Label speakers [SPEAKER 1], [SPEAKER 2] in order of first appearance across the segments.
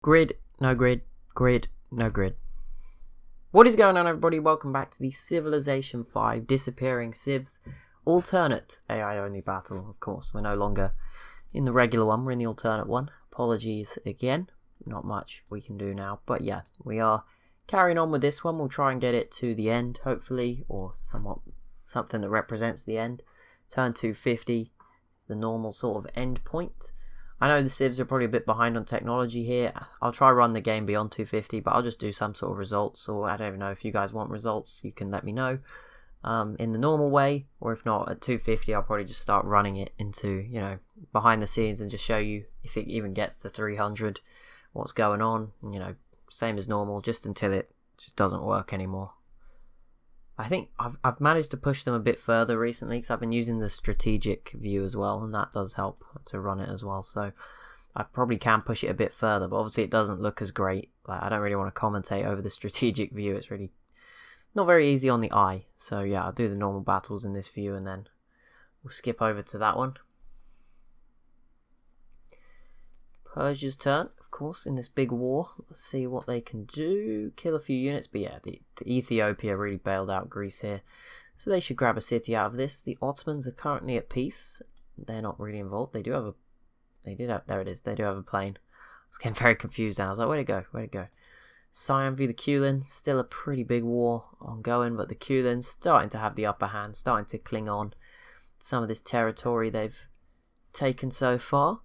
[SPEAKER 1] Grid, no grid, grid, no grid. What is going on, everybody? Welcome back to the Civilization 5 Disappearing Civs alternate AI only battle. Of course, we're no longer in the regular one, we're in the alternate one. Apologies again, not much we can do now, but yeah, we are carrying on with this one. We'll try and get it to the end, hopefully, or something that represents the end. Turn 250, the normal sort of end point. I know the civs are probably a bit behind on technology here. I'll try run the game beyond 250, but I'll just do some sort of results, or I don't even know if you guys want results, you can let me know in the normal way, or if not, at 250 I'll probably just start running it into, behind the scenes and just show you if it even gets to 300, what's going on, same as normal, just until it just doesn't work anymore. I think I've managed to push them a bit further recently because I've been using the strategic view as well, and that does help to run it as well. So I probably can push it a bit further, but obviously it doesn't look as great. Like, I don't really want to commentate over the strategic view. It's really not very easy on the eye. So yeah, I'll do the normal battles in this view, and then we'll skip over to that one. Persia's turn, of course, in this big war. Let's see what they can do. Kill a few units, but yeah, the Ethiopia really bailed out Greece here. So they should grab a city out of this. The Ottomans are currently at peace. They're not really involved. They do have there it is. They do have a plane. I was getting very confused now. I was like, where'd it go? Siam v the Kulin, still a pretty big war ongoing, but the Kulin's starting to have the upper hand, starting to cling on some of this territory they've taken so far.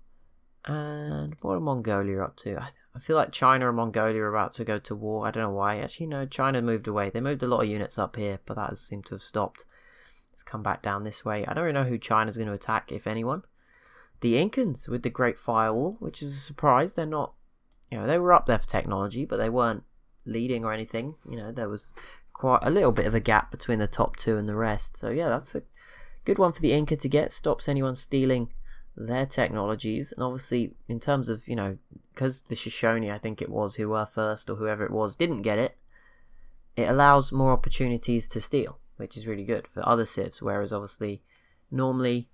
[SPEAKER 1] And what are Mongolia up to? I feel like China and Mongolia are about to go to war. I don't know why. Actually, no, China moved away. They moved a lot of units up here, but that has seemed to have stopped. They've come back down this way. I don't really know who China's going to attack, if anyone. The Incans with the Great Firewall, which is a surprise. They're not, they were up there for technology, but they weren't leading or anything. There was quite a little bit of a gap between the top two and the rest. So yeah, that's a good one for the Inca to get. Stops anyone stealing their technologies, and obviously in terms of, because the Shoshone, I think it was, who were first, or whoever it was, didn't get it, it allows more opportunities to steal, which is really good for other civs, whereas obviously normally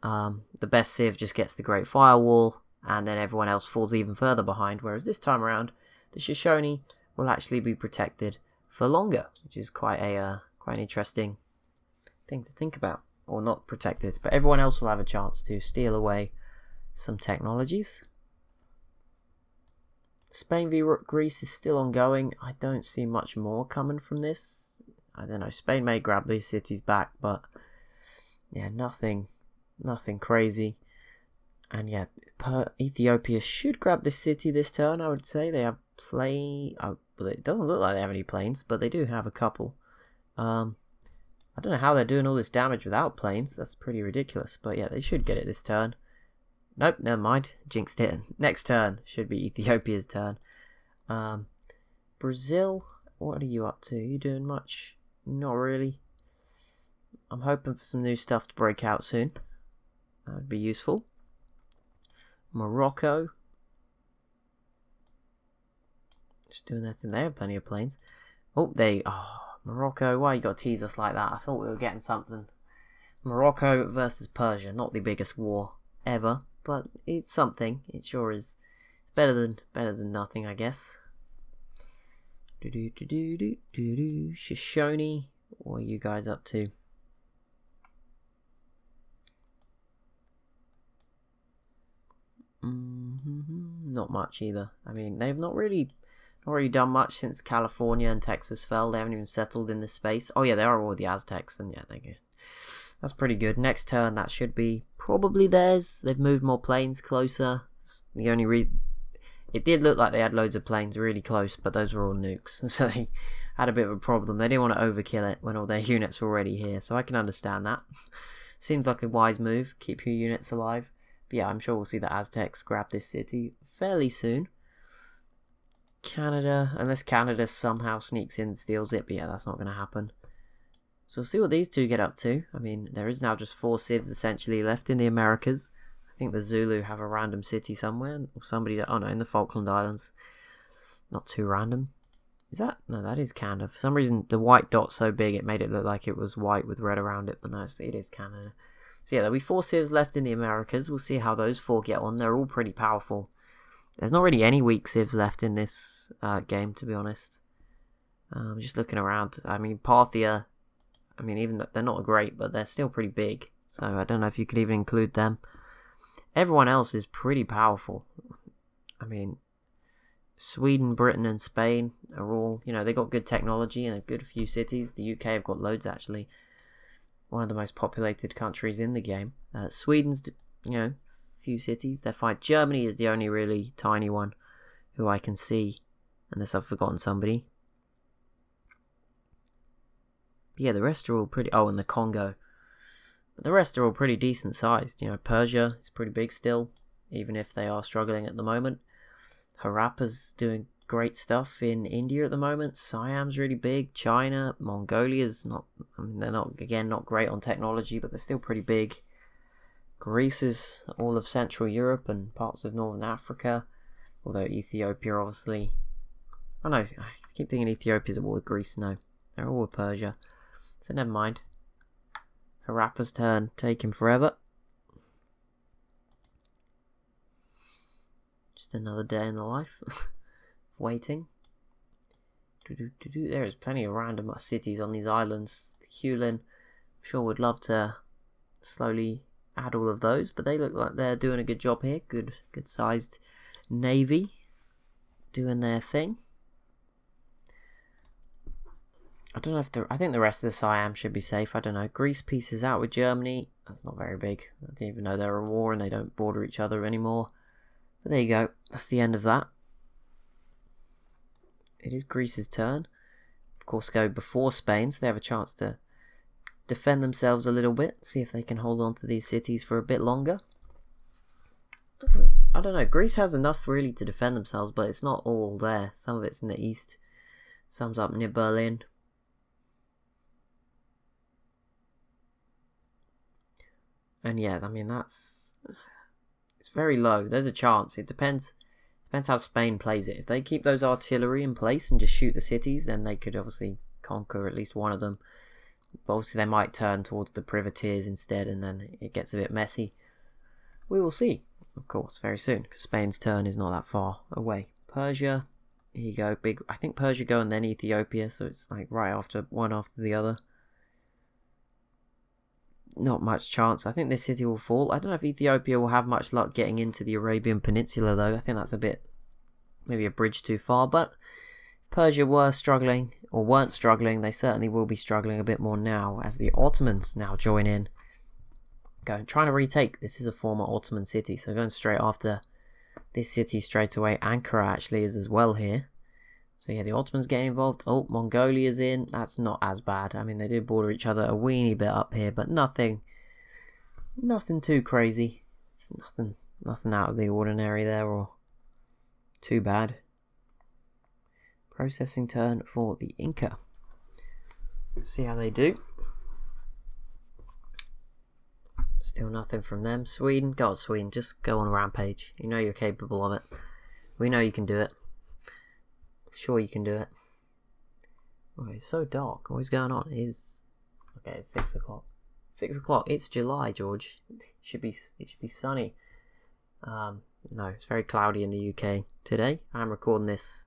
[SPEAKER 1] the best civ just gets the Great Firewall, and then everyone else falls even further behind, whereas this time around the Shoshone will actually be protected for longer, which is quite an interesting thing to think about. Or not protected, but everyone else will have a chance to steal away some technologies. Spain v Greece is still ongoing. I don't see much more coming from this. I don't know, Spain may grab these cities back, but yeah, nothing crazy. And yeah, Ethiopia should grab this city this turn, I would say. They have well, it doesn't look like they have any planes, but they do have a couple. I don't know how they're doing all this damage without planes. That's pretty ridiculous. But yeah, they should get it this turn. Nope, never mind. Jinxed it. Next turn should be Ethiopia's turn. Brazil, what are you up to? You doing much? Not really. I'm hoping for some new stuff to break out soon. That would be useful. Morocco. Just doing their thing. They have plenty of planes. Morocco, why you got to tease us like that? I thought we were getting something. Morocco versus Persia, not the biggest war ever, but it's something. It sure is. It's better than nothing, I guess. Shoshone, what are you guys up to? Not much either. I mean, they've not really done much since California and Texas fell. They haven't even settled in this space. Oh yeah, they are all the Aztecs, and yeah, they're good. That's pretty good. Next turn, that should be probably theirs. They've moved more planes closer. The only reason it did look like they had loads of planes really close, but those were all nukes, so they had a bit of a problem. They didn't want to overkill it when all their units were already here, so I can understand that. Seems like a wise move. Keep your units alive. But yeah, I'm sure we'll see the Aztecs grab this city fairly soon. Canada, unless Canada somehow sneaks in and steals it, but yeah, that's not going to happen. So we'll see what these two get up to. I mean, there is now just 4 civs essentially left in the Americas. I think the Zulu have a random city somewhere, or somebody, in the Falkland Islands. Not too random. Is that? No, that is Canada. For some reason, the white dot's so big, it made it look like it was white with red around it, but no, it is Canada. So yeah, there'll be 4 civs left in the Americas. We'll see how those 4 get on. They're all pretty powerful There's not really any weak civs left in this game, to be honest. Just looking around. I mean, Parthia, I mean, even though they're not great, but they're still pretty big. So I don't know if you could even include them. Everyone else is pretty powerful. I mean, Sweden, Britain, and Spain are all, they got good technology and a good few cities. The UK have got loads, actually. One of the most populated countries in the game. Sweden's, few cities. They're fine. Germany is the only really tiny one who I can see, unless I've forgotten somebody. But yeah, the rest are all pretty... Oh, and the Congo. But the rest are all pretty decent sized. Persia is pretty big still, even if they are struggling at the moment. Harapa's doing great stuff in India at the moment. Siam's really big. China, Mongolia's not... I mean, they're not great on technology, but they're still pretty big. Greece is all of Central Europe and parts of Northern Africa. Although Ethiopia, obviously... Oh no, I keep thinking Ethiopia's at war with Greece. No, they're all with Persia. So never mind. Harapa's turn. Take him forever. Just another day in the life. Waiting. There is plenty of random cities on these islands. Hulin, sure would love to slowly add all of those, but they look like they're doing a good job here. Good sized navy doing their thing. I don't know if I think the rest of the Siam should be safe. I don't know. Greece pieces out with Germany. That's not very big. I didn't even know they're at war and they don't border each other anymore. But there you go. That's the end of that. It is Greece's turn. Of course, go before Spain, so they have a chance to defend themselves a little bit. See if they can hold on to these cities for a bit longer. I don't know. Greece has enough really to defend themselves, but it's not all there. Some of it's in the east. Some's up near Berlin. And yeah, I mean, it's very low. There's a chance. It depends how Spain plays it. If they keep those artillery in place and just shoot the cities, then they could obviously conquer at least one of them. But obviously they might turn towards the privateers instead, and then it gets a bit messy. We will see, of course, very soon, because Spain's turn is not that far away. Persia, here you go. I think Persia go and then Ethiopia, so it's like right after one after the other. Not much chance. I think this city will fall. I don't know if Ethiopia will have much luck getting into the Arabian Peninsula, though. I think that's a bit, maybe a bridge too far. But if Persia were struggling, or weren't struggling, they certainly will be struggling a bit more now, as the Ottomans now join in. Trying to retake. This is a former Ottoman city, so going straight after this city straight away. Ankara actually is as well here. So yeah, the Ottomans get involved. Oh, Mongolia's in. That's not as bad. I mean, they do border each other a weeny bit up here, but nothing too crazy. It's nothing out of the ordinary there, or too bad. Processing turn for the Inca. See how they do. Still nothing from them. Sweden, God, Sweden, just go on a rampage. You know you're capable of it. We know you can do it. Sure you can do it. Oh, it's so dark. What's going on? Okay, it's 6 o'clock. 6 o'clock. It's July, George. It should be sunny. No, it's very cloudy in the UK today. I'm recording this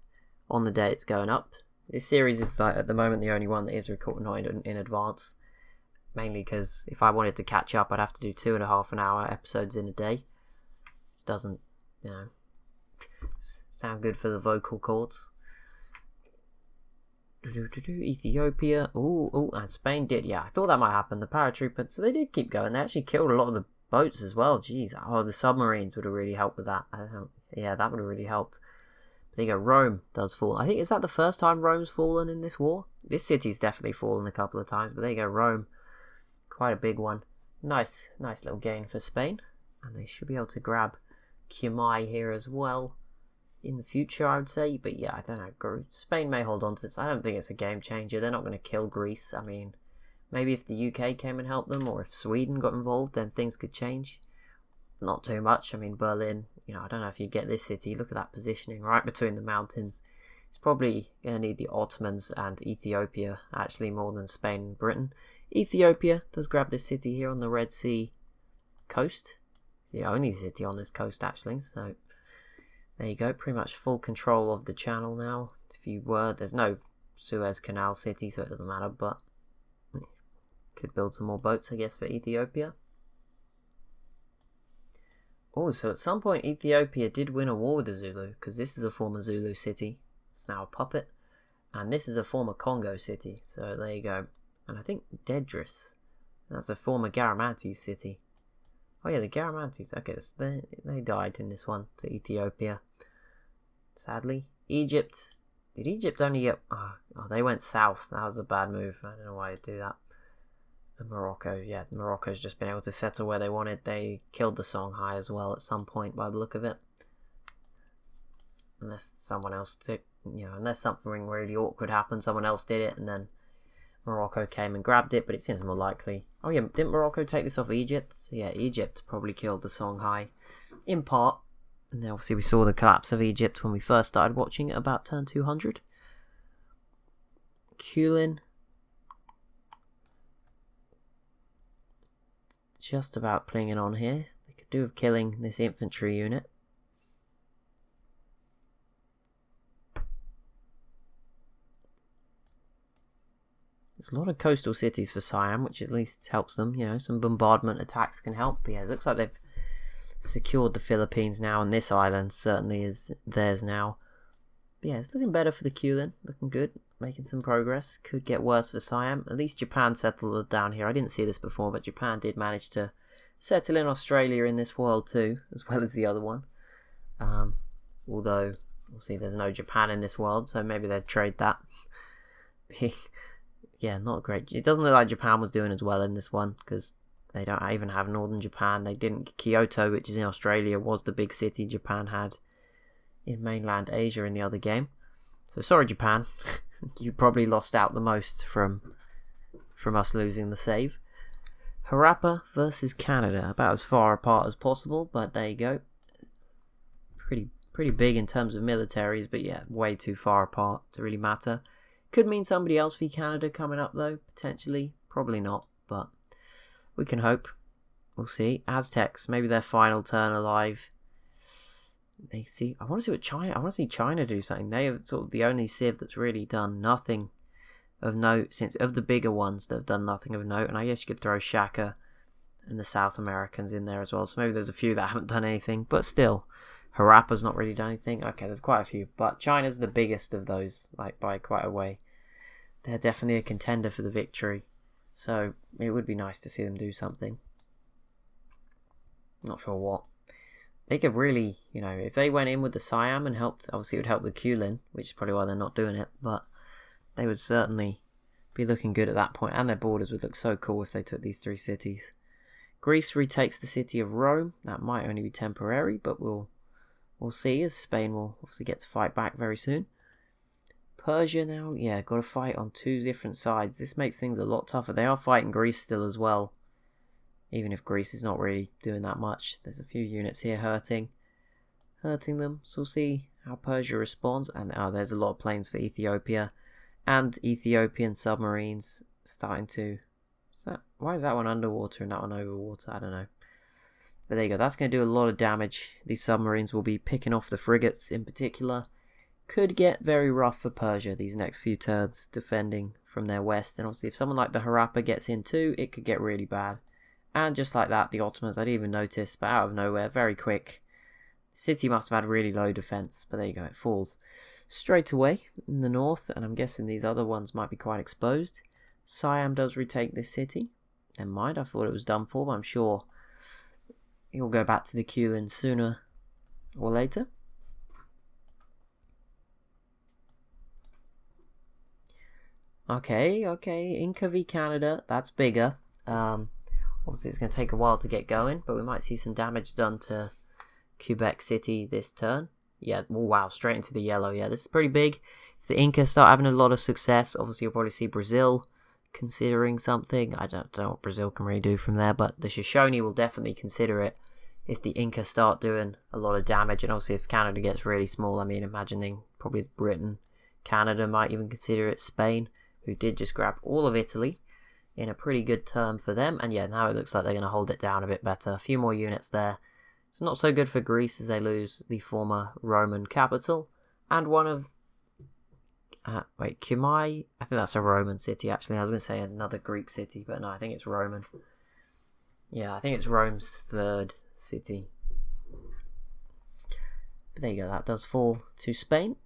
[SPEAKER 1] on the day it's going up. This series is at the moment the only one that is recorded not in advance. Mainly because if I wanted to catch up, I'd have to do 2.5 an hour episodes in a day. Doesn't, sound good for the vocal cords. Ethiopia. Oh, and Spain did. Yeah, I thought that might happen. The paratroopers, so they did keep going. They actually killed a lot of the boats as well. Jeez. Oh, the submarines would have really helped with that. Yeah, that would have really helped. But there you go. Rome does fall. I think, is that the first time Rome's fallen in this war? This city's definitely fallen a couple of times, but there you go. Rome. Quite a big one. Nice little gain for Spain. And they should be able to grab Cumae here as well in the future, I would say. But yeah, I don't know. Spain may hold on to this. I don't think it's a game changer. They're not going to kill Greece. I mean, maybe if the UK came and helped them, or if Sweden got involved, then things could change. Not too much. I mean, Berlin, I don't know if you get this city. Look at that positioning right between the mountains. It's probably going to need the Ottomans and Ethiopia, actually, more than Spain and Britain. Ethiopia does grab this city here on the Red Sea coast. The only city on this coast, actually, so There you go, pretty much full control of the channel now. If you were, there's no Suez Canal city, so it doesn't matter, but could build some more boats, I guess, for Ethiopia. Oh, so at some point Ethiopia did win a war with the Zulu, because this is a former Zulu city. It's now a puppet. And this is a former Congo city, so there you go. And I think Dedris, that's a former Garamantes city. Oh yeah, the Garamantes, okay, so they died in this one to Ethiopia. Sadly. Egypt, did Egypt only get, oh, they went south, that was a bad move, I don't know why you'd do that. And Morocco, yeah, Morocco's just been able to settle where they wanted. They killed the Songhai as well at some point by the look of it. Unless someone else took, unless something really awkward happened, someone else did it and then Morocco came and grabbed it, but it seems more likely. Oh yeah, didn't Morocco take this off Egypt? So yeah, Egypt probably killed the Songhai in part. And then obviously we saw the collapse of Egypt when we first started watching at about turn 200. Kulin. Just about clinging on here. They could do with killing this infantry unit. There's a lot of coastal cities for Siam, which at least helps them. Some bombardment attacks can help. But yeah, it looks like they've secured the Philippines now, and this island certainly is theirs now. But yeah, it's looking better for the Kulin. Looking good. Making some progress. Could get worse for Siam. At least Japan settled down here. I didn't see this before, but Japan did manage to settle in Australia in this world too, as well as the other one. Although, we'll see, there's no Japan in this world, so maybe they'd trade that. Yeah, not great. It doesn't look like Japan was doing as well in this one, because they don't even have northern Japan. They didn't. Kyoto, which is in Australia, was the big city Japan had in mainland Asia in the other game. So sorry, Japan. You probably lost out the most from us losing the save. Harappa versus Canada, about as far apart as possible, but there you go. Pretty big in terms of militaries, but yeah, way too far apart to really matter. Could mean somebody else for Canada coming up though, potentially. Probably not, but we can hope. We'll see. Aztecs, maybe their final turn alive. I want to see what China. I want to see China do something. They are sort of the only civ that's really done nothing of note since of the bigger ones that have done nothing of note. And I guess you could throw Shaka and the South Americans in there as well. So maybe there's a few that haven't done anything, but still, Harappa's not really done anything. Okay, there's quite a few, but China's the biggest of those, like by quite a way. They're definitely a contender for the victory, so it would be nice to see them do something. Not sure what. They could really, if they went in with the Siam and helped, obviously it would help the Kulin, which is probably why they're not doing it, but they would certainly be looking good at that point, and their borders would look so cool if they took these 3 cities. Greece retakes the city of Rome. That might only be temporary, but we'll see, as Spain will obviously get to fight back very soon. Persia now, yeah, got to fight on 2 different sides. This makes things a lot tougher. They are fighting Greece still as well, even if Greece is not really doing that much. There's a few units here hurting them, so we'll see how Persia responds. And there's a lot of planes for Ethiopia, and Ethiopian submarines starting to... Why is that one underwater and that one over water? I don't know. But there you go, that's going to do a lot of damage. These submarines will be picking off the frigates in particular. Could get very rough for Persia these next few turns defending from their west. And obviously if someone like the Harappa gets in too, it could get really bad. And just like that, the Ottomans, I didn't even notice, but out of nowhere, very quick. The city must have had really low defense, but there you go, it falls straight away in the north, and I'm guessing these other ones might be quite exposed. Siam does retake this city. Never mind, I thought it was done for, but I'm sure it will go back to the Kulin sooner or later. Okay, Inca v Canada, that's bigger. Obviously it's going to take a while to get going, but we might see some damage done to Quebec City this turn. Yeah, oh, wow, straight into the yellow. Yeah, this is pretty big. If the Inca start having a lot of success, obviously you'll probably see Brazil considering something. I don't know what Brazil can really do from there, but the Shoshone will definitely consider it if the Inca start doing a lot of damage. And obviously if Canada gets really small, I mean, imagining probably Britain, Canada might even consider it, Spain, who did just grab all of Italy in a pretty good term for them. And yeah, now it looks like they're going to hold it down a bit better. A few more units there. It's not so good for Greece as they lose the former Roman capital and one of Cumae. I think that's a Roman city actually. I was going to say another Greek city, but no, I think it's Roman. Yeah, I think it's Rome's third city. But there you go, that does fall to Spain.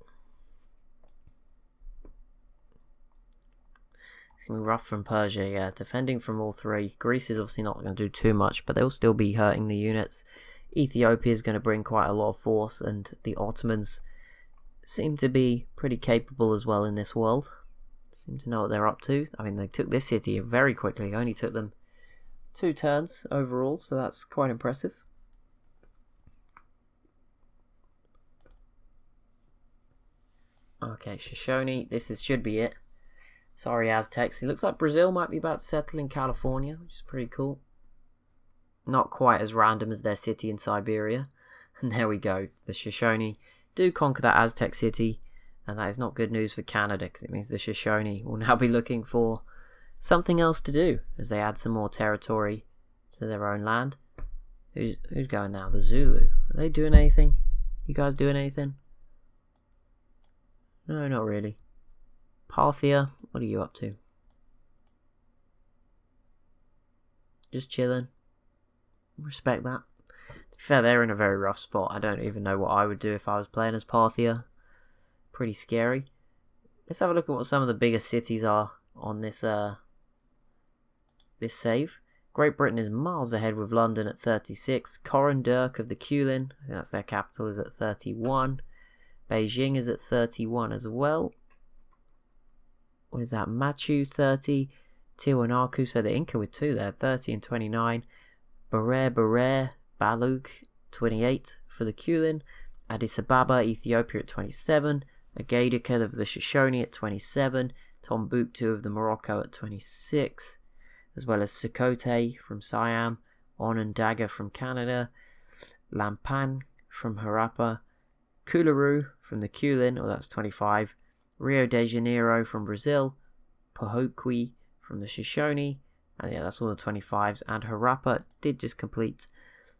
[SPEAKER 1] It's going to be rough from Persia, yeah. Defending from all three. Greece is obviously not going to do too much, but they'll still be hurting the units. Ethiopia is going to bring quite a lot of force, and the Ottomans seem to be pretty capable as well in this world. Seem to know what they're up to. I mean, they took this city very quickly. It only took them 2 turns overall, so that's quite impressive. Okay, Shoshone, should be it. Sorry, Aztecs. It looks like Brazil might be about to settle in California, which is pretty cool. Not quite as random as their city in Siberia. And there we go. The Shoshone do conquer that Aztec city, and that is not good news for Canada, because it means the Shoshone will now be looking for something else to do as they add some more territory to their own land. Who's going now? The Zulu. Are they doing anything? You guys doing anything? No, not really. Parthia, what are you up to? Just chilling. Respect that. To be fair, they're in a very rough spot. I don't even know what I would do if I was playing as Parthia. Pretty scary. Let's have a look at what some of the biggest cities are on this this save. Great Britain is miles ahead with London at 36. Corendurk of the Kulin, I think that's their capital, is at 31. Beijing is at 31 as well. What is that? Machu 30. Tiwanaku, so the Inca with 2 there, 30 and 29. Berer, Baluk, 28 for the Kulin. Addis Ababa, Ethiopia at 27. Agadir of the Shoshone at 27. Tombuktu of the Morocco at 26. As well as Sokote from Siam. Onondaga from Canada. Lampan from Harappa. Kuluru from the Kulin, that's 25. Rio de Janeiro from Brazil. Pohoqui from the Shoshone. And yeah, that's all the 25s. And Harappa did just complete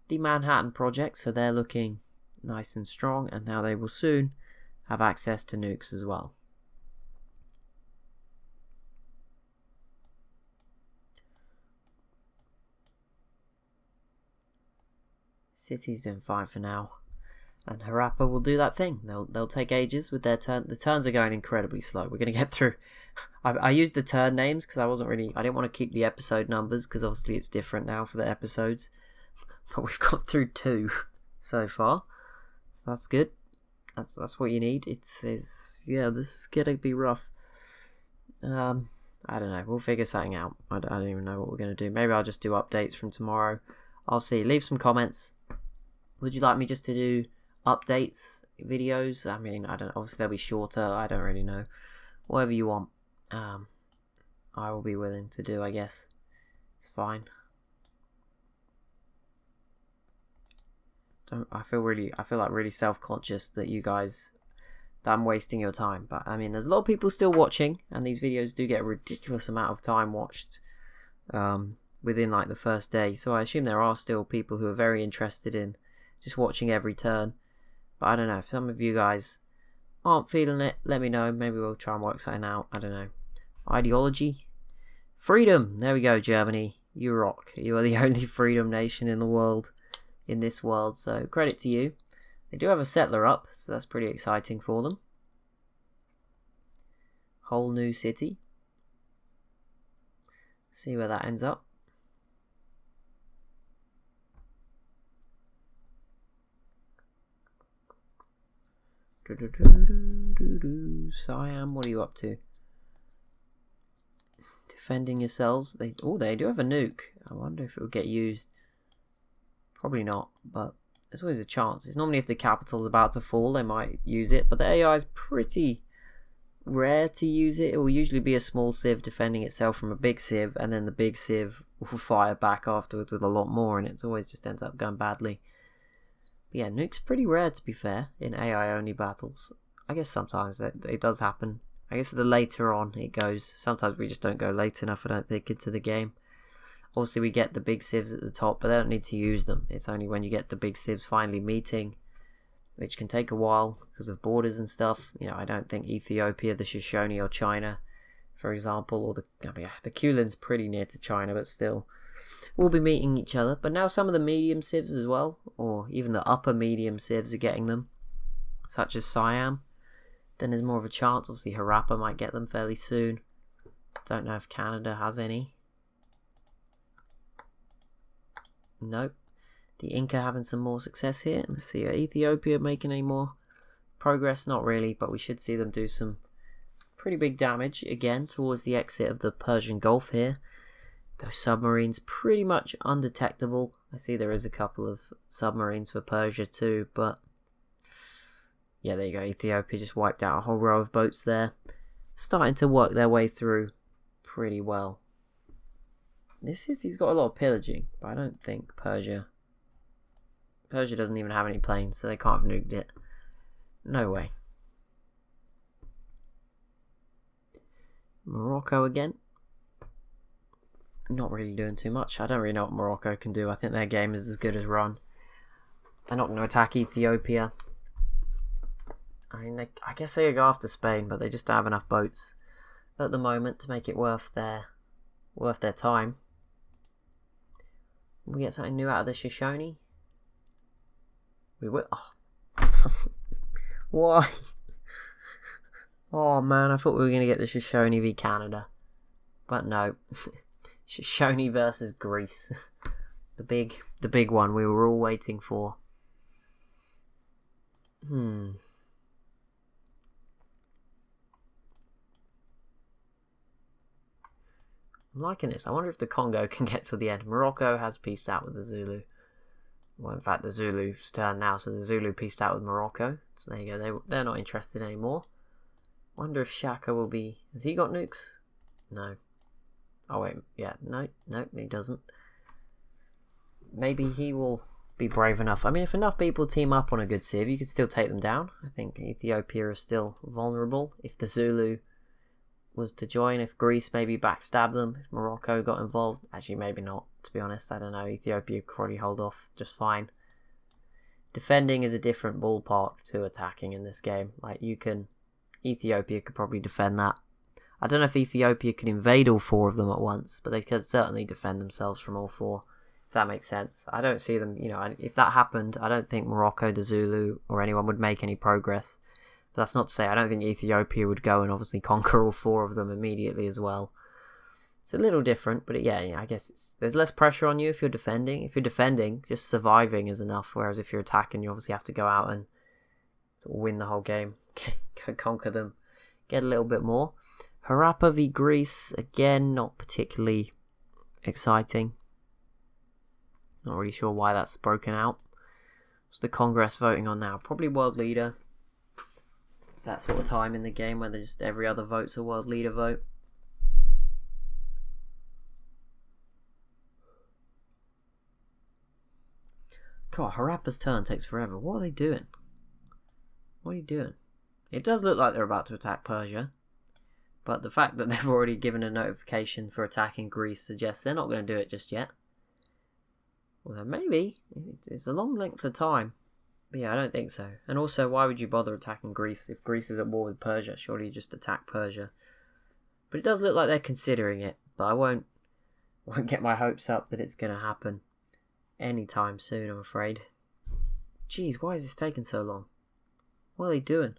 [SPEAKER 1] the Manhattan project, so they're looking nice and strong. And now they will soon have access to nukes as well. City's doing fine for now. And Harappa will do that thing. They'll take ages with their turn. The turns are going incredibly slow. We're going to get through. I used the turn names because I didn't want to keep the episode numbers because obviously it's different now for the episodes. But we've got through 2 so far. So that's good. That's what you need. This is going to be rough. I don't know. We'll figure something out. I don't even know what we're going to do. Maybe I'll just do updates from tomorrow. I'll see. Leave some comments. Would you like me just to do updates videos? I mean, I don't, obviously they'll be shorter. I don't really know. Whatever you want, I will be willing to do, I guess. It's fine. I feel like really self-conscious that I'm wasting your time, but I mean, there's a lot of people still watching, and these videos do get a ridiculous amount of time watched within like the first day, so I assume there are still people who are very interested in just watching every turn. But I don't know, if some of you guys aren't feeling it, let me know. Maybe we'll try and work something out. I don't know. Ideology? Freedom! There we go, Germany. You rock. You are the only freedom nation in the world, in this world, so credit to you. They do have a settler up, so that's pretty exciting for them. Whole new city. See where that ends up. Siam, what are you up to? Defending yourselves. They do have a nuke. I wonder if it will get used. Probably not, but there's always a chance. It's normally if the capital's about to fall, they might use it, but the AI is pretty rare to use it. It will usually be a small civ defending itself from a big civ, and then the big civ will fire back afterwards with a lot more, and it always just ends up going badly. But yeah, nuke's pretty rare, to be fair, in AI only battles. I guess sometimes it does happen. I guess the later on it goes. Sometimes we just don't go late enough, I don't think, into the game. Obviously, we get the big civs at the top, but they don't need to use them. It's only when you get the big civs finally meeting, which can take a while because of borders and stuff. You know, I don't think Ethiopia, the Shoshone, or China, for example, or the Kulin's pretty near to China, but still, will be meeting each other. But now some of the medium civs as well, or even the upper medium civs are getting them, such as Siam. Then there's more of a chance. Obviously, Harappa might get them fairly soon. Don't know if Canada has any. Nope. The Inca having some more success here. Let's see, Ethiopia making any more progress? Not really, but we should see them do some pretty big damage again towards the exit of the Persian Gulf here. Those submarines pretty much undetectable. I see there is a couple of submarines for Persia too, but yeah, there you go. Ethiopia just wiped out a whole row of boats there. Starting to work their way through pretty well. This city's got a lot of pillaging, but I don't think Persia doesn't even have any planes, so they can't have nuked it. No way. Morocco again. Not really doing too much. I don't really know what Morocco can do. I think their game is as good as run. They're not going to attack Ethiopia. I mean, I guess they could go after Spain, but they just don't have enough boats at the moment to make it worth their time. We get something new out of the Shoshone. We will. Oh. Why? Oh man, I thought we were going to get the Shoshone v Canada, but no. Shoshone versus Greece, the big one we were all waiting for. I'm liking this. I wonder if the Congo can get to the end. Morocco has peaced out with the Zulu. Well, in fact, the Zulu's turn now, so the Zulu peaced out with Morocco. So there you go. They're not interested anymore. Wonder if Shaka will be. Has he got nukes? No. Oh wait, yeah, no, he doesn't. Maybe he will be brave enough. I mean, if enough people team up on a good civ, you could still take them down. I think Ethiopia is still vulnerable. If the Zulu was to join, if Greece maybe backstab them, if Morocco got involved, actually maybe not, to be honest. I don't know. Ethiopia could probably hold off just fine. Defending is a different ballpark to attacking in this game. Like Ethiopia could probably defend that. I don't know if Ethiopia could invade all four of them at once, but they could certainly defend themselves from all four, if that makes sense. I don't see them, if that happened, I don't think Morocco, the Zulu, or anyone would make any progress. But that's not to say I don't think Ethiopia would go and obviously conquer all four of them immediately as well. It's a little different, but I guess there's less pressure on you if you're defending. If you're defending, just surviving is enough, whereas if you're attacking, you obviously have to go out and sort of win the whole game, conquer them, get a little bit more. Harappa v Greece, again, not particularly exciting. Not really sure why that's broken out. What's the Congress voting on now? Probably world leader. It's that sort of time in the game where just every other vote's a world leader vote. God, Harappa's turn takes forever. What are they doing? What are you doing? It does look like they're about to attack Persia. But the fact that they've already given a notification for attacking Greece suggests they're not going to do it just yet. Although maybe. It's a long length of time. But yeah, I don't think so. And also, why would you bother attacking Greece? If Greece is at war with Persia, surely you just attack Persia. But it does look like they're considering it. But I won't get my hopes up that it's going to happen anytime soon, I'm afraid. Jeez, why is this taking so long? What are they doing?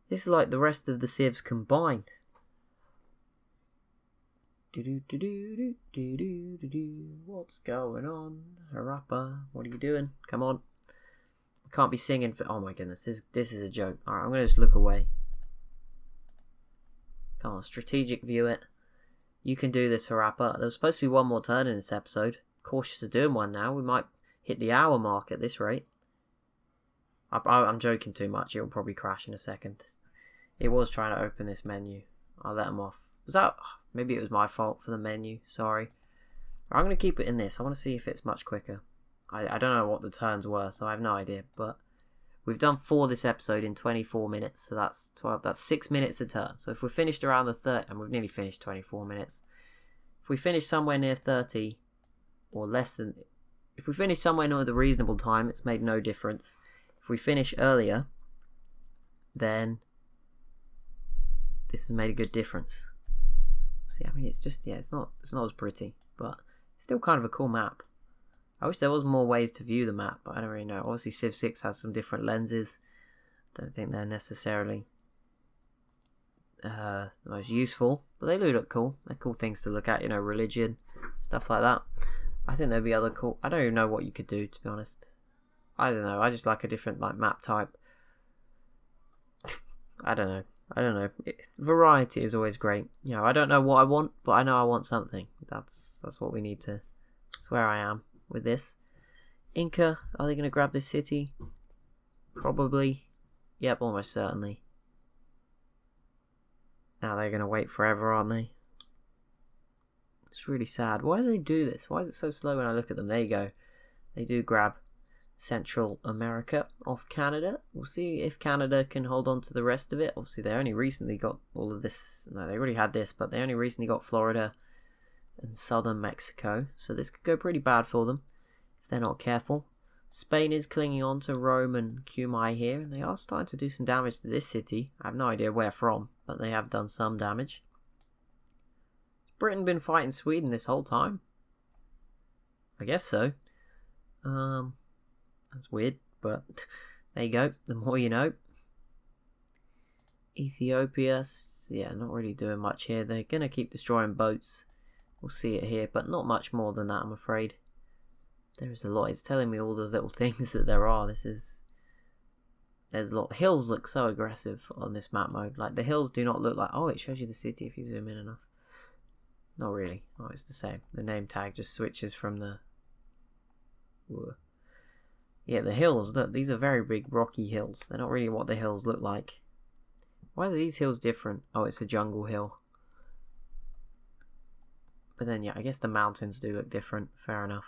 [SPEAKER 1] This is like the rest of the civs combined. What's going on? Harappa, what are you doing? Come on. I can't be singing for... Oh my goodness, this is a joke. Alright, I'm going to just look away. Come on, strategic view it. You can do this, Harappa. There was supposed to be one more turn in this episode. Cautious of doing one now. We might hit the hour mark at this rate. I'm joking too much. It'll probably crash in a second. It was trying to open this menu. I'll let him off. Was that... Maybe it was my fault for the menu. Sorry. I'm going to keep it in this. I want to see if it's much quicker. I don't know what the turns were, so I have no idea. But we've done 4 this episode in 24 minutes. So that's 12. That's 6 minutes a turn. So if we're finished around the 30... And we've nearly finished 24 minutes. If we finish somewhere near 30 or less than, if we finish somewhere near the reasonable time, it's made no difference. If we finish earlier, then this has made a good difference. See, I mean, it's just, yeah, it's not as pretty, but it's still kind of a cool map. I wish there was more ways to view the map, but I don't really know. Obviously, Civ 6 has some different lenses. Don't think they're necessarily the most useful, but they do look cool. They're cool things to look at, you know, religion, stuff like that. I think there'd be other cool, I don't even know what you could do, to be honest. I don't know, I just like a different like map type. I don't know. Variety is always great. You know, I don't know what I want, but I know I want something. That's what we need to, that's where I am with this. Inca, are they going to grab this city? Probably. Yep, almost certainly. Now they're going to wait forever, aren't they? It's really sad. Why do they do this? Why is it so slow when I look at them? There you go. They do grab Central America off Canada. We'll see if Canada can hold on to the rest of it. Obviously, they only recently got all of this. No, they already had this, but they only recently got Florida and southern Mexico. So this could go pretty bad for them if they're not careful. Spain is clinging on to Rome and Cumae here, and they are starting to do some damage to this city. I have no idea where from, but they have done some damage. Has Britain been fighting Sweden this whole time? I guess so. That's weird, but there you go. The more you know. Ethiopia, yeah, not really doing much here. They're going to keep destroying boats. We'll see it here, but not much more than that, I'm afraid. There is a lot. It's telling me all the little things that there are. There's a lot. The hills look so aggressive on this map mode. Like, the hills do not look like... Oh, it shows you the city if you zoom in enough. Not really. Oh, it's the same. The name tag just switches from the... Ooh. Yeah, the hills, look, these are very big rocky hills. They're not really what the hills look like. Why are these hills different? Oh, it's a jungle hill. But then, yeah, I guess the mountains do look different. Fair enough.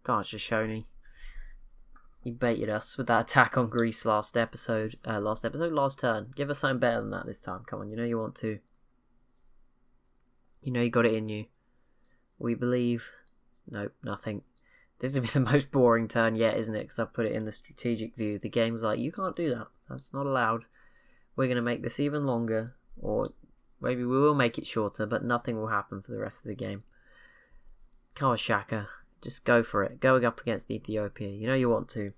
[SPEAKER 1] Gosh, Shoshone. He baited us with that attack on Greece last turn. Give us something better than that this time. Come on, you know you want to. You know you got it in you. We believe. Nope, nothing. This has been the most boring turn yet, isn't it? Because I've put it in the strategic view. The game's like, you can't do that. That's not allowed. We're going to make this even longer. Or maybe we will make it shorter, but nothing will happen for the rest of the game. Kawashaka. Just go for it. Going up against Ethiopia. You know you want to.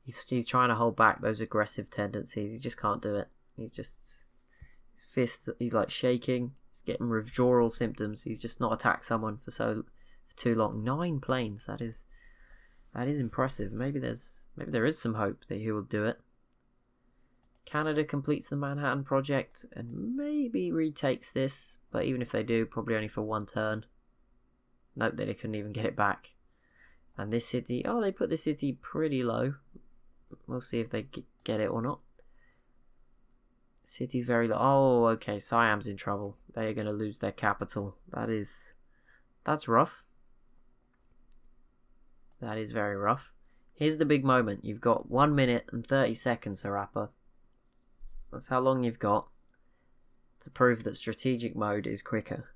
[SPEAKER 1] He's trying to hold back those aggressive tendencies. He just can't do it. He's just... His fists, he's like shaking. He's getting withdrawal symptoms. He's just not attacked someone for too long. 9 planes. That is impressive. Maybe there is some hope that he will do it. Canada completes the Manhattan Project and maybe retakes this, but even if they do, probably only for one turn. Nope, they couldn't even get it back. And this city, oh, they put the city pretty low. We'll see if they get it or not. City's very low. Oh, okay, Siam's in trouble. They are going to lose their capital. That's rough. That is very rough. Here's the big moment. You've got 1 minute and 30 seconds, Harappa. That's how long you've got to prove that strategic mode is quicker.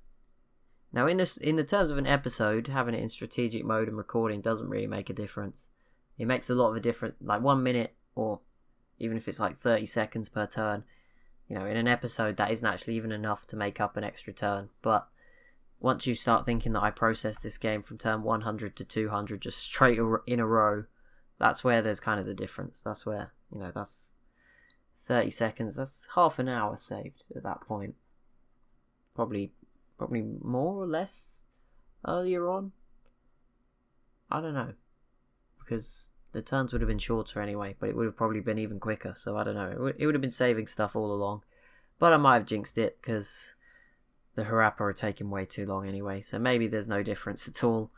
[SPEAKER 1] Now, in the terms of an episode, having it in strategic mode and recording doesn't really make a difference. It makes a lot of a difference, like 1 minute, or even if it's like 30 seconds per turn. You know, in an episode, that isn't actually even enough to make up an extra turn. But once you start thinking that I processed this game from turn 100 to 200 just straight in a row, that's where there's kind of the difference. That's where, you know, that's 30 seconds. That's half an hour saved at that point. Probably more or less earlier on. I don't know, because the turns would have been shorter anyway, but it would have probably been even quicker. So I don't know. It would have been saving stuff all along, but I might have jinxed it because the Harappa are taking way too long anyway. So maybe there's no difference at all.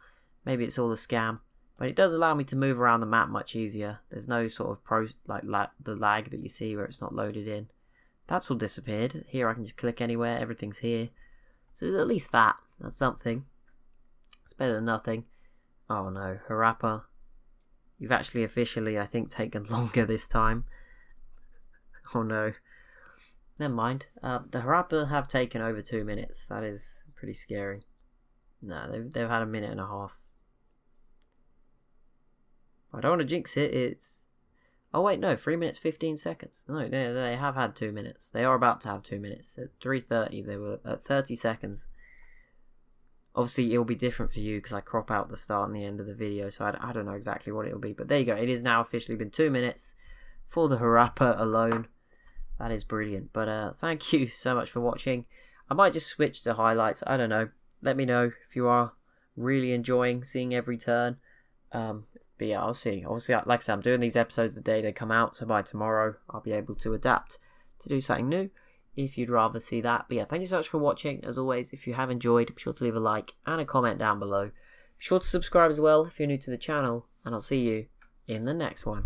[SPEAKER 1] Maybe it's all a scam, but it does allow me to move around the map much easier. There's no sort of the lag that you see where it's not loaded in. That's all disappeared. Here I can just click anywhere. Everything's here. So at least that's something. It's better than nothing. Oh no, Harappa. You've actually officially, I think, taken longer this time. Oh no. Never mind. The Harappa have taken over 2 minutes. That is pretty scary. No, they've had a minute and a half. I don't want to jinx it. It's... Oh wait, no, 3 minutes 15 seconds. No, they have had 2 minutes. They are about to have 2 minutes. At 3:30, they were at 30 seconds. Obviously, it'll be different for you because I crop out the start and the end of the video, so I don't know exactly what it'll be. But there you go. It is now officially been 2 minutes for the Harappa alone. That is brilliant. But thank you so much for watching. I might just switch to highlights. I don't know. Let me know if you are really enjoying seeing every turn. But yeah, I'll see. Obviously, like I said, I'm doing these episodes the day they come out, so by tomorrow I'll be able to adapt to do something new if you'd rather see that. But yeah, thank you so much for watching. As always, if you have enjoyed, be sure to leave a like and a comment down below. Be sure to subscribe as well if you're new to the channel, and I'll see you in the next one.